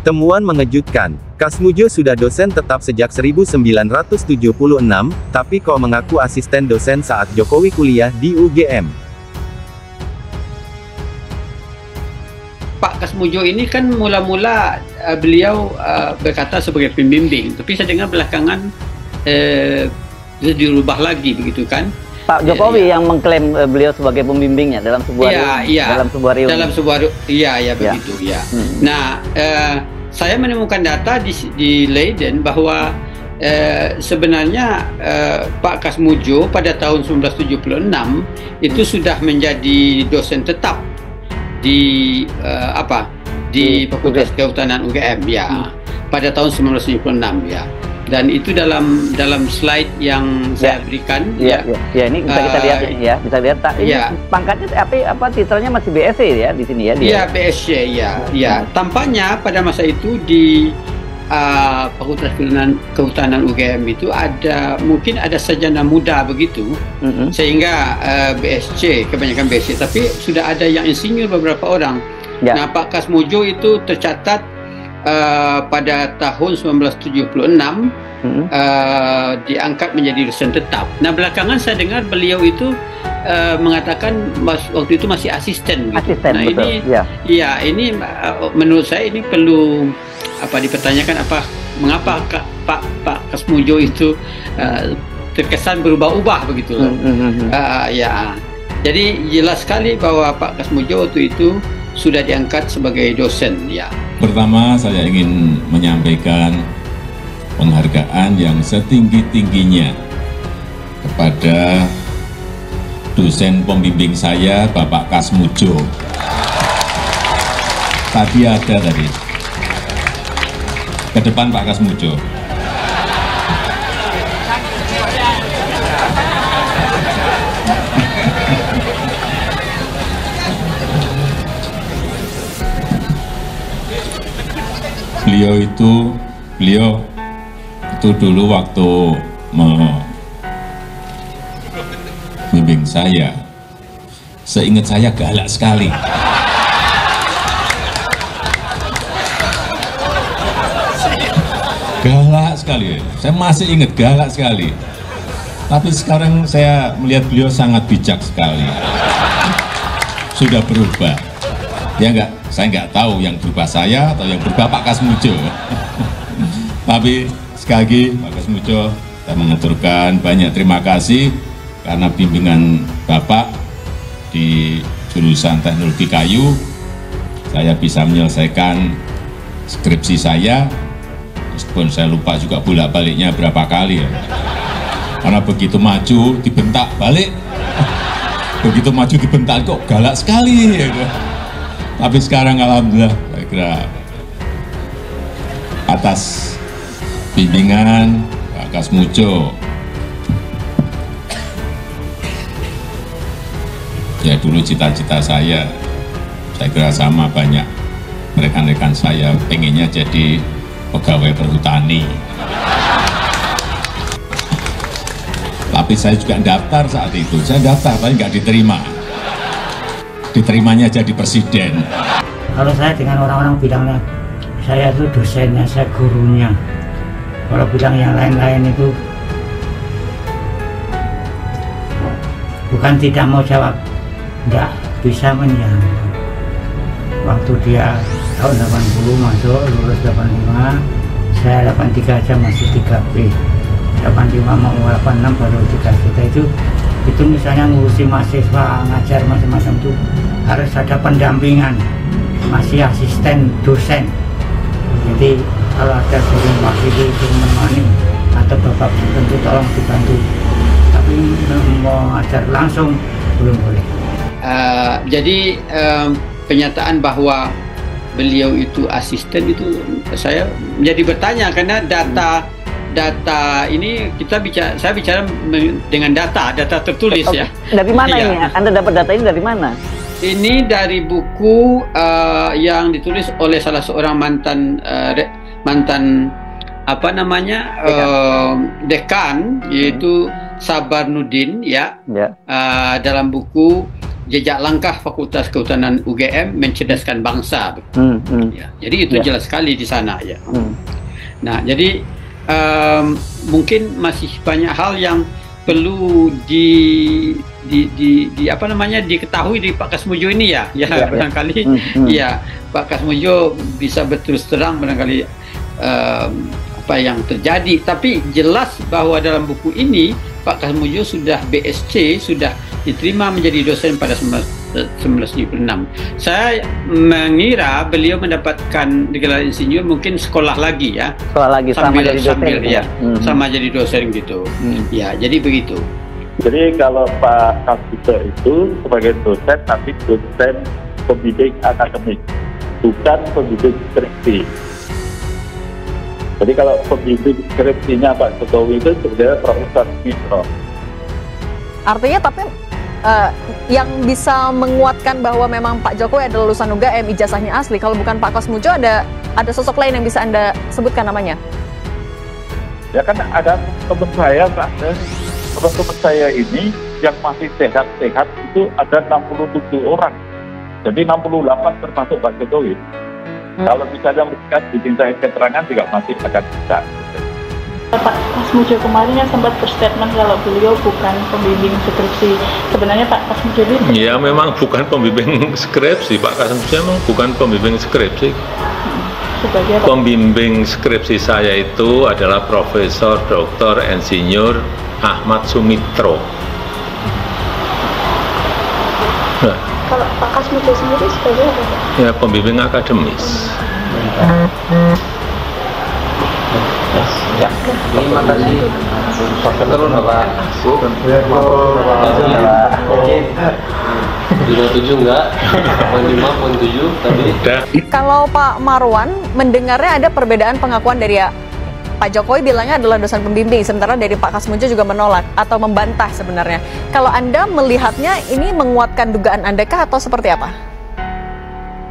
Temuan mengejutkan, Kasmujo sudah dosen tetap sejak 1976, tapi kok mengaku asisten dosen saat Jokowi kuliah di UGM. Pak Kasmujo ini kan mula-mula beliau berkata sebagai pembimbing, tapi saya dengar belakangan dirubah lagi begitu kan? Pak Jokowi yang mengklaim beliau sebagai pembimbingnya dalam sebuah reuni. Begitu ya. Nah, saya menemukan data di Leiden bahwa sebenarnya Pak Kasmujo pada tahun 1976 itu sudah menjadi dosen tetap di di Fakultas Kehutanan UGM ya, pada tahun 1976 ya. Dan itu dalam slide yang saya berikan ini bisa kita lihat ya, bisa lihat ini pangkatnya apa titelnya masih BSc ya di sini ya dia. Iya, BSc ya. Tampaknya pada masa itu di Fakultas Kehutanan UGM itu mungkin ada sarjana muda begitu, sehingga BSc, kebanyakan BSc, tapi sudah ada yang insinyur beberapa orang. Nah, Pak Kasmujo itu tercatat pada tahun 1976 diangkat menjadi dosen tetap. Nah, belakangan saya dengar beliau itu mengatakan waktu itu masih asisten gitu. Nah, betul. Ini menurut saya ini perlu dipertanyakan mengapa Pak Kasmujo itu terkesan berubah-ubah begitu loh. Jadi jelas sekali bahwa Pak Kasmujo waktu itu sudah diangkat sebagai dosen ya. Pertama, saya ingin menyampaikan penghargaan yang setinggi-tingginya kepada dosen pembimbing saya, Bapak Kasmujo. Tadi ada tadi. Ke depan Pak Kasmujo. Beliau itu dulu waktu membimbing saya, seingat saya galak sekali. Galak sekali, saya masih ingat galak sekali. Tapi sekarang saya melihat beliau sangat bijak sekali. Sudah berubah. Ya enggak, saya nggak tahu yang berubah saya atau yang berubah Pak Kasmujo. Tapi sekali lagi Pak Kasmujo, saya mengaturkan banyak terima kasih karena bimbingan Bapak di jurusan teknologi kayu, saya bisa menyelesaikan skripsi saya, meskipun saya lupa juga bolak-baliknya berapa kali ya. Karena begitu maju dibentak balik, begitu maju dibentak kok galak sekali ya. Tapi sekarang alhamdulillah saya kira atas bimbingan Pak Kasmujo, ya dulu cita-cita saya kira sama banyak rekan-rekan saya, pengennya jadi pegawai perhutani. Tapi saya juga daftar saat itu, saya daftar tapi nggak diterima. Diterimanya jadi presiden. Kalau saya dengan orang-orang bilangnya, saya itu dosennya, saya gurunya. Kalau bilang yang lain-lain itu bukan tidak mau jawab, enggak bisa menjawab. Waktu dia tahun 80 masuk, lulus 85, saya 83 aja masih 3B. 85 mau 86 baru 3 juta itu misalnya ngurusi mahasiswa, ngajar macam-macam itu harus ada pendampingan, masih asisten dosen. Jadi kalau ada suruh wakili, suruh menemani atau bapak tertentu tolong dibantu, tapi mau ngajar langsung belum boleh. Jadi pernyataan bahwa beliau itu asisten itu saya menjadi bertanya karena data ini saya bicara dengan data tertulis ya. Dari mana ini? Anda dapat data ini dari mana? Ini dari buku yang ditulis oleh salah seorang mantan dekan, yaitu Sabar Nudin ya. Dalam buku jejak langkah Fakultas Kehutanan UGM mencerdaskan bangsa. Ya, jadi itu jelas sekali di sana ya. Nah, jadi mungkin masih banyak hal yang perlu diketahui di Pak Kasmujo ini ya. Barangkali ya Pak Kasmujo bisa berterus terang barangkali apa yang terjadi. Tapi jelas bahwa dalam buku ini Pak Kasmujo sudah BSc, sudah diterima menjadi dosen pada 1976. Saya mengira beliau mendapatkan gelar insinyur mungkin sekolah lagi ya. Sekolah lagi sambil jadi dosen ya. Sama jadi dosen gitu. Ya, jadi begitu. Jadi kalau Pak Kasmujo itu sebagai dosen, tapi dosen pembimbing akademik, bukan pembimbing skripsi. Jadi kalau pembimbing skripsinya Pak Jokowi itu sebenarnya Profesor Mitro. Artinya tapi yang bisa menguatkan bahwa memang Pak Jokowi adalah lulusan UGM, ijazahnya asli. Kalau bukan Pak Kasmujo, ada sosok lain yang bisa Anda sebutkan namanya? Ya kan ada teman saya, Pak. Teman-teman saya ini yang masih sehat-sehat itu ada 67 orang. Jadi 68 termasuk Pak Jokowi. Kalau misalnya mereka bikin saya keterangan juga masih akan bisa. Pak Kasmujo kemarin yang sempat berstatement kalau beliau bukan pembimbing skripsi. Sebenarnya Pak Kasmujo itu... Ya memang bukan pembimbing skripsi, Pak Kasmujo memang bukan pembimbing skripsi. Pembimbing skripsi saya itu adalah Profesor Dr. Insinyur Ahmad Sumitro. Nah, kalau Pak Kasmujo sendiri sebagai apa? Ya pembimbing akademis. Ya, terima kasih. Terus Bapak. Sudah 7 enggak? Poin 5, poin 7 tadi. Kalau Pak Marwan mendengarnya ada perbedaan pengakuan dari Pak Jokowi bilangnya adalah dosen pembimbing, sementara dari Pak Kasmujo juga menolak atau membantah sebenarnya. Kalau Anda melihatnya ini menguatkan dugaan Anda kah atau seperti apa?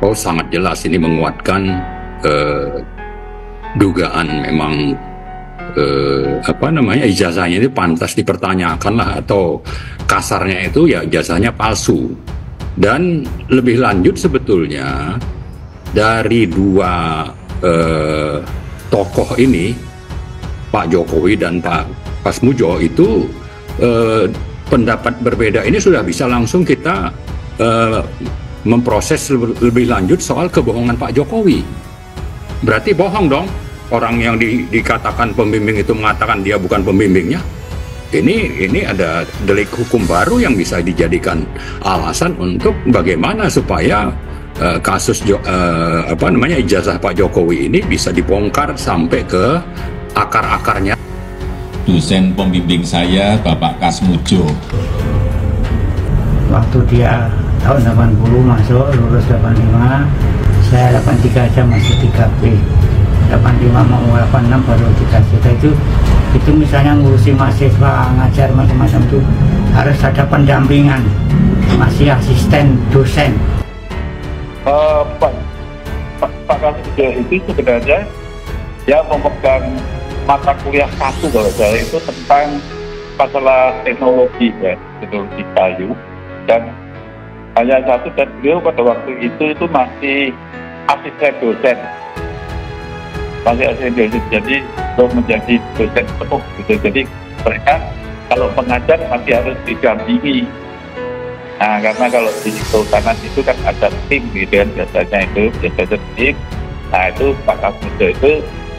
Oh, sangat jelas ini menguatkan dugaan memang ijazahnya itu pantas dipertanyakan lah, atau kasarnya itu ya ijazahnya palsu. Dan lebih lanjut sebetulnya dari dua tokoh ini, Pak Jokowi dan Pak Kasmujo itu pendapat berbeda ini sudah bisa langsung kita memproses lebih lanjut soal kebohongan Pak Jokowi. Berarti bohong dong orang yang dikatakan pembimbing itu mengatakan dia bukan pembimbingnya. Ini ada delik hukum baru yang bisa dijadikan alasan untuk bagaimana supaya kasus ijazah Pak Jokowi ini bisa dibongkar sampai ke akar-akarnya. Dosen pembimbing saya Bapak Kasmujo. Waktu dia tahun 80 masuk, lulus 85, saya 83 aja masih 3B. 85 mau 86 baru dikasih. Itu misalnya ngurusi mahasiswa, ngajar macam-macam itu harus ada pendampingan, masih asisten dosen. Pak Kasmujo itu sebenarnya dia memegang mata kuliah satu kalau saya itu tentang masalah teknologi ya, teknologi kayu, dan hanya satu, dan beliau pada waktu itu masih asisten dosen. Jadi belum menjadi dosen penuh gitu. Jadi mereka kalau mengajar masih harus didampingi. Nah, karena kalau di kehutanan itu kan ada tim gitu kan, biasanya tim. Nah, itu Pak Kasmujo itu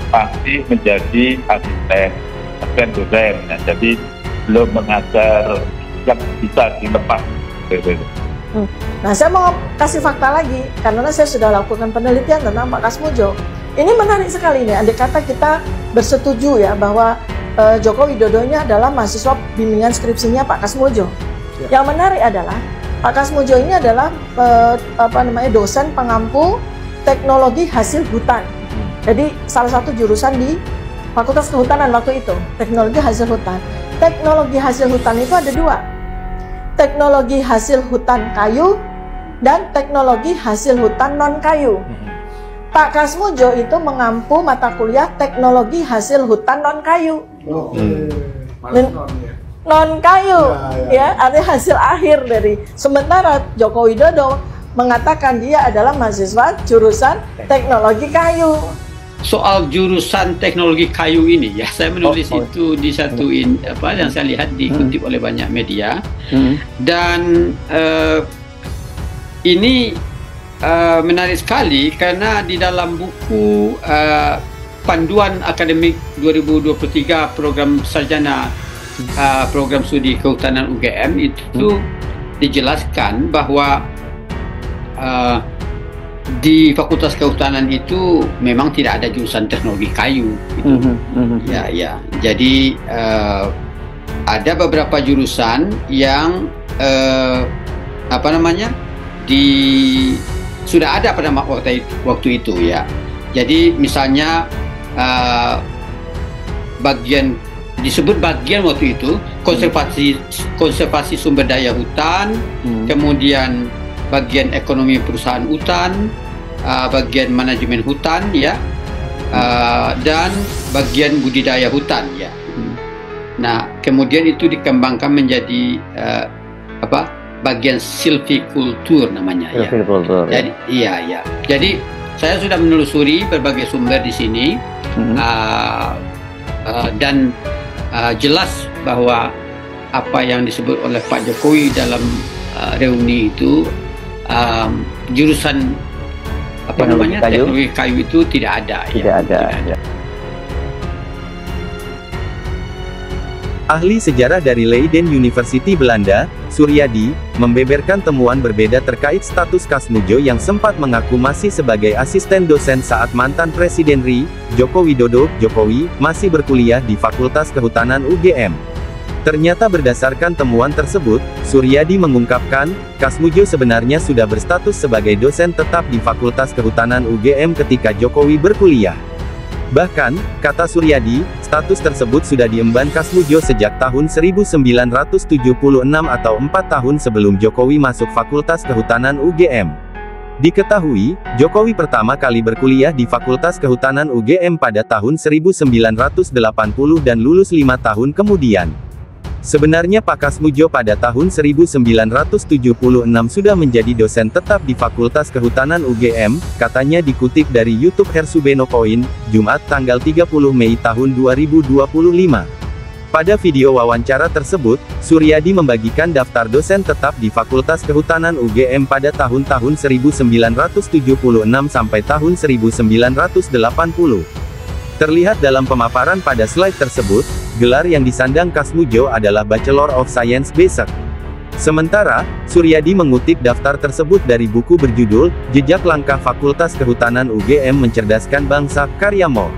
masih menjadi asisten dosen. Nah, jadi belum mengajar yang bisa dilepas gitu. Nah, saya mau kasih fakta lagi karena saya sudah lakukan penelitian tentang Pak Kasmujo. Ini menarik sekali nih, andai kata kita bersetuju ya bahwa Joko Widodonya adalah mahasiswa bimbingan skripsinya Pak Kasmujo. Yang menarik adalah Pak Kasmujo ini adalah dosen pengampu teknologi hasil hutan. Jadi salah satu jurusan di Fakultas Kehutanan waktu itu, teknologi hasil hutan. Teknologi hasil hutan itu ada dua. Teknologi hasil hutan kayu dan teknologi hasil hutan non kayu. Pak Kasmujo itu mengampu mata kuliah teknologi hasil hutan non kayu. non kayu, ya, artinya hasil akhir dari. Sementara Joko Widodo mengatakan dia adalah mahasiswa jurusan teknologi kayu. Soal jurusan teknologi kayu ini ya, saya menulis itu di satu yang saya lihat dikutip oleh banyak media, dan ini menarik sekali karena di dalam buku Panduan Akademik 2023 Program Sarjana Program Studi Kehutanan UGM itu dijelaskan bahwa di Fakultas Kehutanan itu memang tidak ada jurusan teknologi kayu gitu. Ya. Jadi ada beberapa jurusan yang sudah ada pada waktu itu ya. Jadi misalnya disebut bagian waktu itu konservasi sumber daya hutan, kemudian bagian ekonomi perusahaan hutan, bagian manajemen hutan ya, dan bagian budidaya hutan ya. Nah, kemudian itu dikembangkan menjadi bagian silvicultur namanya ya. Jadi iya. Jadi saya sudah menelusuri berbagai sumber di sini, dan jelas bahwa apa yang disebut oleh Pak Jokowi dalam reuni itu, jurusan teknologi kayu itu tidak ada. Ahli sejarah dari Leiden University Belanda, Suryadi, membeberkan temuan berbeda terkait status Kasmujo yang sempat mengaku masih sebagai asisten dosen saat mantan Presiden RI, Joko Widodo, Jokowi, masih berkuliah di Fakultas Kehutanan UGM. Ternyata berdasarkan temuan tersebut, Suryadi mengungkapkan, Kasmujo sebenarnya sudah berstatus sebagai dosen tetap di Fakultas Kehutanan UGM ketika Jokowi berkuliah. Bahkan, kata Suryadi, status tersebut sudah diemban Kasmujo sejak tahun 1976 atau 4 tahun sebelum Jokowi masuk Fakultas Kehutanan UGM. Diketahui, Jokowi pertama kali berkuliah di Fakultas Kehutanan UGM pada tahun 1980 dan lulus 5 tahun kemudian. Sebenarnya Pak Kasmujo pada tahun 1976 sudah menjadi dosen tetap di Fakultas Kehutanan UGM, katanya dikutip dari YouTube Hersubeno Point, Jumat tanggal 30 Mei tahun 2025. Pada video wawancara tersebut, Suryadi membagikan daftar dosen tetap di Fakultas Kehutanan UGM pada tahun-tahun 1976 sampai tahun 1980. Terlihat dalam pemaparan pada slide tersebut, gelar yang disandang Kasmujo adalah Bachelor of Science Basic. Sementara, Suryadi mengutip daftar tersebut dari buku berjudul, Jejak Langkah Fakultas Kehutanan UGM Mencerdaskan Bangsa, karya Mo.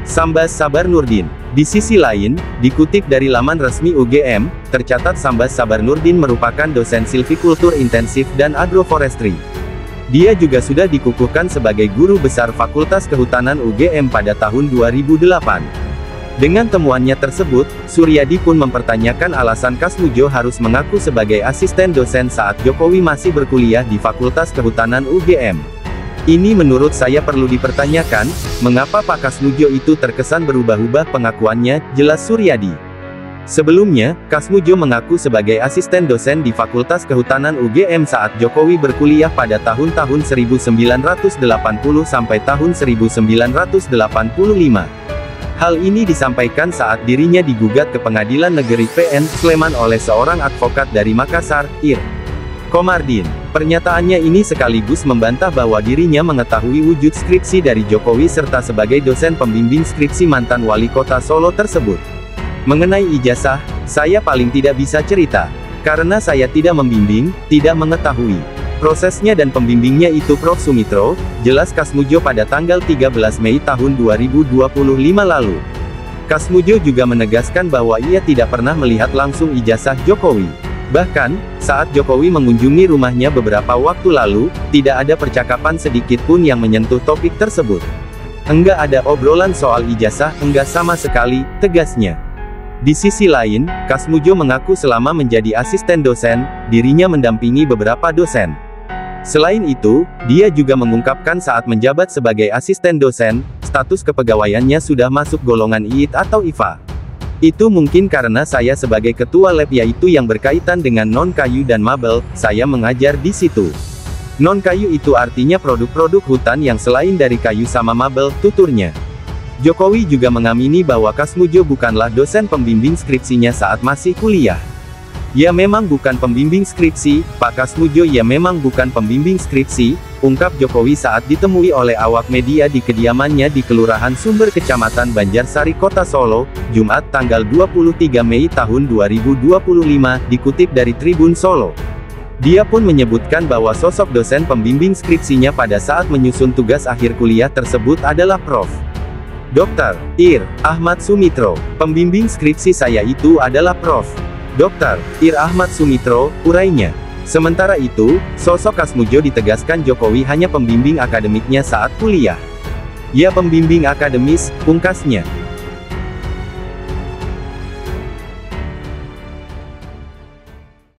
Sambas Sabar Nurdin. Di sisi lain, dikutip dari laman resmi UGM, tercatat Sambas Sabar Nurdin merupakan dosen silvikultur intensif dan agroforestry. Dia juga sudah dikukuhkan sebagai guru besar Fakultas Kehutanan UGM pada tahun 2008. Dengan temuannya tersebut, Suryadi pun mempertanyakan alasan Kasmujo harus mengaku sebagai asisten dosen saat Jokowi masih berkuliah di Fakultas Kehutanan UGM. Ini menurut saya perlu dipertanyakan, mengapa Pak Kasmujo itu terkesan berubah-ubah pengakuannya, jelas Suryadi. Sebelumnya, Kasmujo mengaku sebagai asisten dosen di Fakultas Kehutanan UGM saat Jokowi berkuliah pada tahun-tahun 1980 sampai tahun 1985. Hal ini disampaikan saat dirinya digugat ke Pengadilan Negeri PN Sleman oleh seorang advokat dari Makassar, Ir. Komardin. Pernyataannya ini sekaligus membantah bahwa dirinya mengetahui wujud skripsi dari Jokowi serta sebagai dosen pembimbing skripsi mantan wali kota Solo tersebut. Mengenai ijazah, saya paling tidak bisa cerita. Karena saya tidak membimbing, tidak mengetahui. Prosesnya dan pembimbingnya itu Prof. Sumitro, jelas Kasmujo pada tanggal 13 Mei tahun 2025 lalu. Kasmujo juga menegaskan bahwa ia tidak pernah melihat langsung ijazah Jokowi. Bahkan, saat Jokowi mengunjungi rumahnya beberapa waktu lalu, tidak ada percakapan sedikit pun yang menyentuh topik tersebut. Enggak ada obrolan soal ijazah, enggak sama sekali, tegasnya. Di sisi lain, Kasmujo mengaku selama menjadi asisten dosen, dirinya mendampingi beberapa dosen. Selain itu, dia juga mengungkapkan saat menjabat sebagai asisten dosen, status kepegawaiannya sudah masuk golongan IIT atau IFA. Itu mungkin karena saya sebagai ketua lab yaitu yang berkaitan dengan non-kayu dan mabel, saya mengajar di situ. Non-kayu itu artinya produk-produk hutan yang selain dari kayu sama mabel, tuturnya. Jokowi juga mengamini bahwa Kasmujo bukanlah dosen pembimbing skripsinya saat masih kuliah. Ya memang bukan pembimbing skripsi, Pak Kasmujo ya memang bukan pembimbing skripsi, ungkap Jokowi saat ditemui oleh awak media di kediamannya di Kelurahan Sumber Kecamatan Banjarsari Kota Solo, Jumat tanggal 23 Mei tahun 2025, dikutip dari Tribun Solo. Dia pun menyebutkan bahwa sosok dosen pembimbing skripsinya pada saat menyusun tugas akhir kuliah tersebut adalah Prof. Dr. Ir. Ahmad Sumitro. Pembimbing skripsi saya itu adalah Prof. Dr. Ir. Ahmad Sumitro, urainya. Sementara itu, sosok Kasmujo ditegaskan Jokowi hanya pembimbing akademiknya saat kuliah. Ya pembimbing akademis, pungkasnya.